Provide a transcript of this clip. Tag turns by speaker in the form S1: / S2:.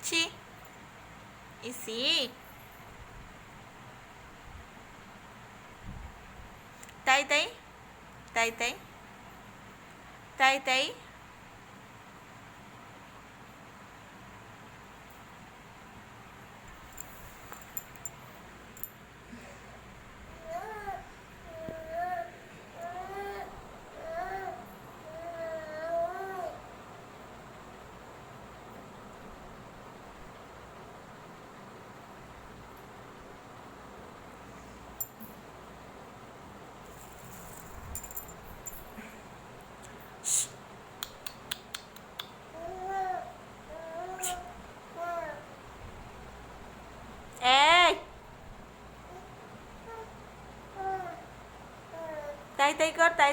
S1: Chi. Isi. Tay tí. Tay tí. Tay tí. Ê, tay tí có tay